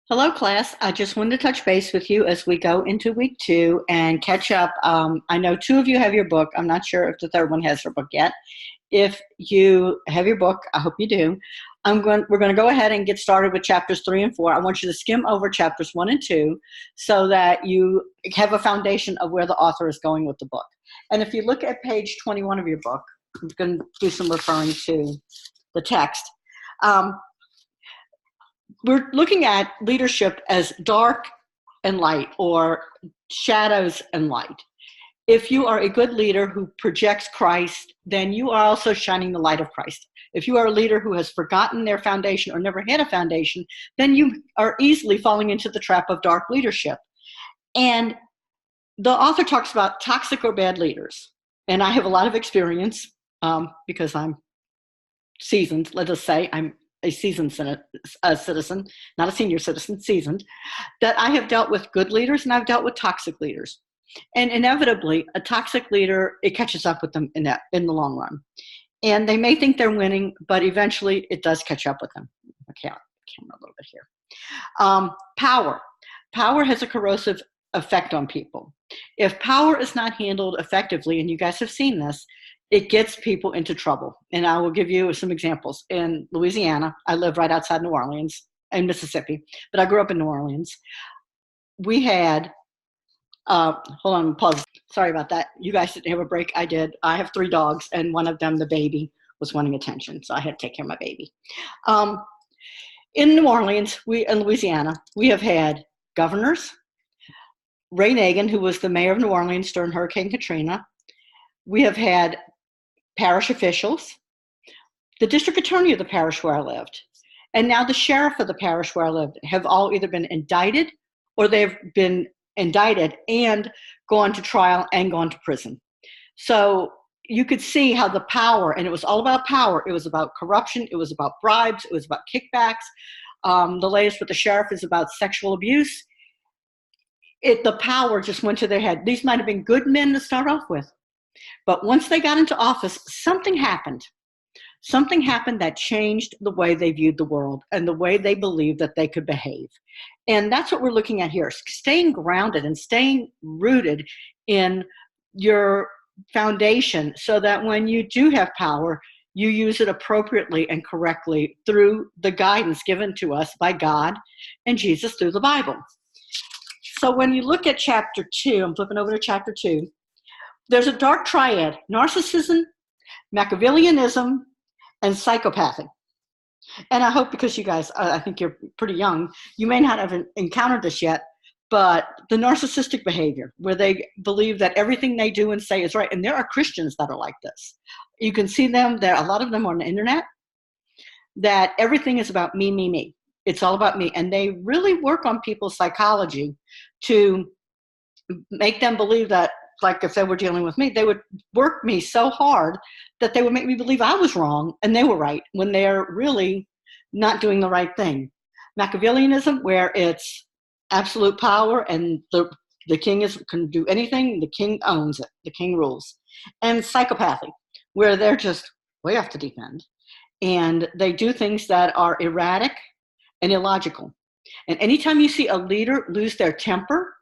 Hello, class. I just wanted to touch base with you as we go into week 2 and catch up. I know 2 of you have your book. I'm not sure if the third one has her book yet. If you have your book, I hope you do. We're going to go ahead and get started with chapters 3 and 4. I want you to skim over chapters 1 and 2 so that you have a foundation of where the author is going with the book. And if you look at page 21 of your book, I'm going to do some referring to the text. We're looking at leadership as dark and light, or shadows and light. If you are a good leader who projects Christ, then you are also shining the light of Christ. If you are a leader who has forgotten their foundation or never had a foundation, then you are easily falling into the trap of dark leadership. And the author talks about toxic or bad leaders. And I have a lot of experience because I'm seasoned, let us say. I'm a seasoned citizen, not a senior citizen, seasoned, that I have dealt with good leaders and I've dealt with toxic leaders. And inevitably, a toxic leader, it catches up with them in the long run. And they may think they're winning, but eventually it does catch up with them. Okay, I'll camera a little bit here. Power. Power has a corrosive effect on people. If power is not handled effectively, and you guys have seen this, it gets people into trouble. And I will give you some examples. In Louisiana, I live right outside New Orleans, in Mississippi, but I grew up in New Orleans. We had, hold on, pause. Sorry about that. You guys didn't have a break. I did. I have 3 dogs, and one of them, the baby, was wanting attention, so I had to take care of my baby. In New Orleans, in Louisiana, we have had governors. Ray Nagin, who was the mayor of New Orleans during Hurricane Katrina. We have had parish officials, the district attorney of the parish where I lived, and now the sheriff of the parish where I lived have all either been indicted or they've been indicted and gone to trial and gone to prison. So you could see how the power, and it was all about power. It was about corruption. It was about bribes. It was about kickbacks. The latest with the sheriff is about sexual abuse. The power just went to their head. These might have been good men to start off with. But once they got into office, something happened. Something happened that changed the way they viewed the world and the way they believed that they could behave. And that's what we're looking at here, staying grounded and staying rooted in your foundation so that when you do have power, you use it appropriately and correctly through the guidance given to us by God and Jesus through the Bible. So when you look at chapter 2, I'm flipping over to chapter 2, there's a dark triad: narcissism, Machiavellianism, and psychopathy. And I hope, because you guys, I think you're pretty young, you may not have encountered this yet, but the narcissistic behavior, where they believe that everything they do and say is right. And there are Christians that are like this. You can see them, a lot of them on the internet, that everything is about me, me, me. It's all about me. And they really work on people's psychology to make them believe that, like if they were dealing with me, they would work me so hard that they would make me believe I was wrong and they were right when they're really not doing the right thing. Machiavellianism, where it's absolute power and the king can do anything, the king owns it, the king rules. And psychopathy, where they're just way off the deep end and they do things that are erratic and illogical. And anytime you see a leader lose their temper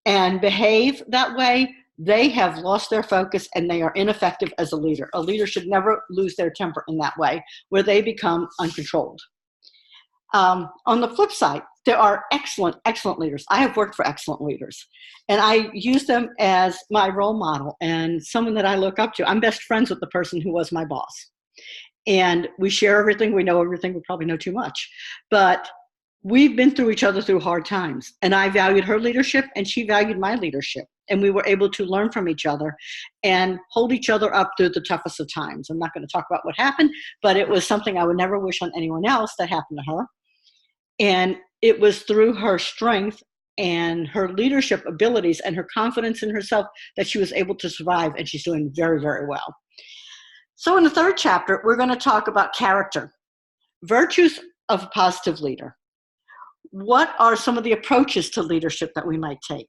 and behave that way, they have lost their focus and they are ineffective as a leader. A leader should never lose their temper in that way, where they become uncontrolled. On the flip side, there are excellent, excellent leaders. I have worked for excellent leaders, and I use them as my role model and someone that I look up to. I'm best friends with the person who was my boss. And we share everything. We know everything. We probably know too much. But we've been through each other through hard times, and I valued her leadership and she valued my leadership. And we were able to learn from each other and hold each other up through the toughest of times. I'm not going to talk about what happened, but it was something I would never wish on anyone else that happened to her. And it was through her strength and her leadership abilities and her confidence in herself that she was able to survive, and she's doing very, very well. So in the 3rd chapter, we're going to talk about character, virtues of a positive leader. What are some of the approaches to leadership that we might take?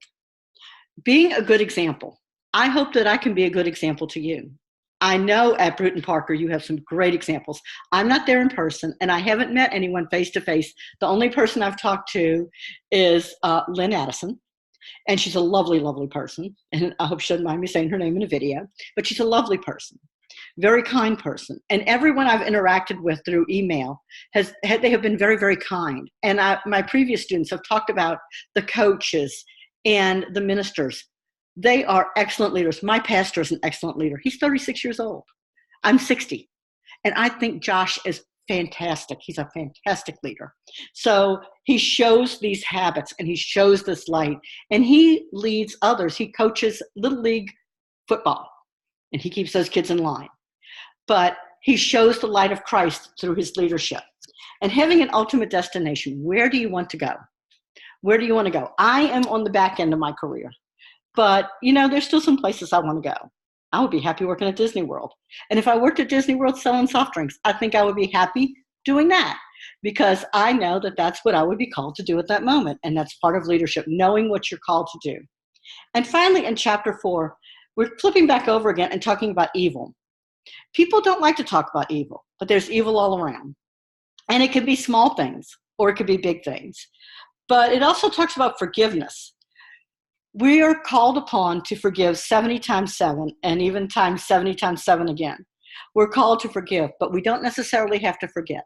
Being a good example. I hope that I can be a good example to you. I know at Bruton Parker you have some great examples. I'm not there in person, and I haven't met anyone face-to-face. The only person I've talked to is Lynn Addison, and she's a lovely, lovely person. And I hope she doesn't mind me saying her name in a video, but she's a lovely person, very kind person. And everyone I've interacted with through email they have been very, very kind. And my previous students have talked about the coaches and the ministers. They are excellent leaders. My pastor is an excellent leader. He's 36 years old. I'm 60. And I think Josh is fantastic. He's a fantastic leader. So he shows these habits and he shows this light and he leads others. He coaches Little League football and he keeps those kids in line. But he shows the light of Christ through his leadership. And having an ultimate destination, where do you want to go? Where do you want to go? I am on the back end of my career. But, there's still some places I want to go. I would be happy working at Disney World. And if I worked at Disney World selling soft drinks, I think I would be happy doing that because I know that that's what I would be called to do at that moment. And that's part of leadership, knowing what you're called to do. And finally, in chapter 4, we're flipping back over again and talking about evil. People don't like to talk about evil, but there's evil all around. And it can be small things or it could be big things. But it also talks about forgiveness. We are called upon to forgive 70 times 7 and even times 70 times 7 again. We're called to forgive, but we don't necessarily have to forget.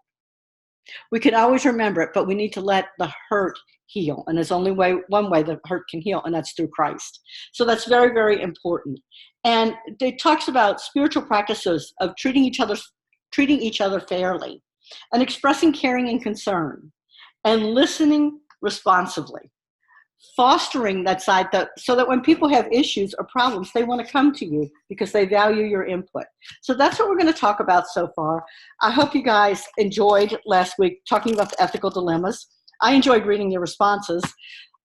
We can always remember it, but we need to let the hurt heal. And there's only one way the hurt can heal, and that's through Christ. So that's very, very important. And it talks about spiritual practices of treating each other fairly and expressing caring and concern and listening responsively. Fostering that side so that when people have issues or problems, they want to come to you because they value your input. So that's what we're going to talk about so far. I hope you guys enjoyed last week talking about the ethical dilemmas. I enjoyed reading your responses.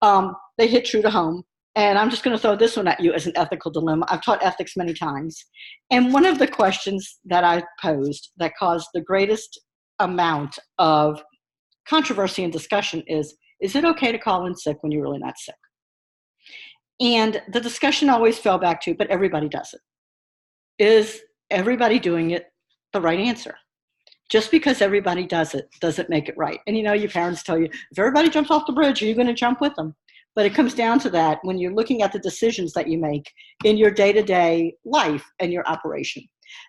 They hit true to home. And I'm just going to throw this one at you as an ethical dilemma. I've taught ethics many times. And one of the questions that I posed that caused the greatest amount of controversy and discussion is it okay to call in sick when you're really not sick? And the discussion always fell back to, but everybody does it. Is everybody doing it the right answer? Just because everybody does it doesn't make it right. And your parents tell you, if everybody jumps off the bridge, are you going to jump with them? But it comes down to that when you're looking at the decisions that you make in your day-to-day life and your operation.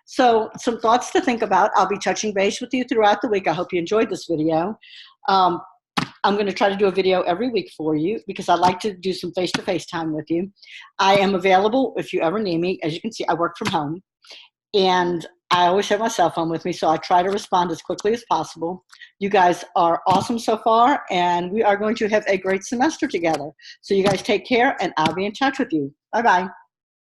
So some thoughts to think about. I'll be touching base with you throughout the week. I hope you enjoyed this video. I'm going to try to do a video every week for you because I like to do some face-to-face time with you. I am available if you ever need me. As you can see, I work from home, and I always have my cell phone with me, so I try to respond as quickly as possible. You guys are awesome so far, and we are going to have a great semester together. So you guys take care, and I'll be in touch with you. Bye-bye.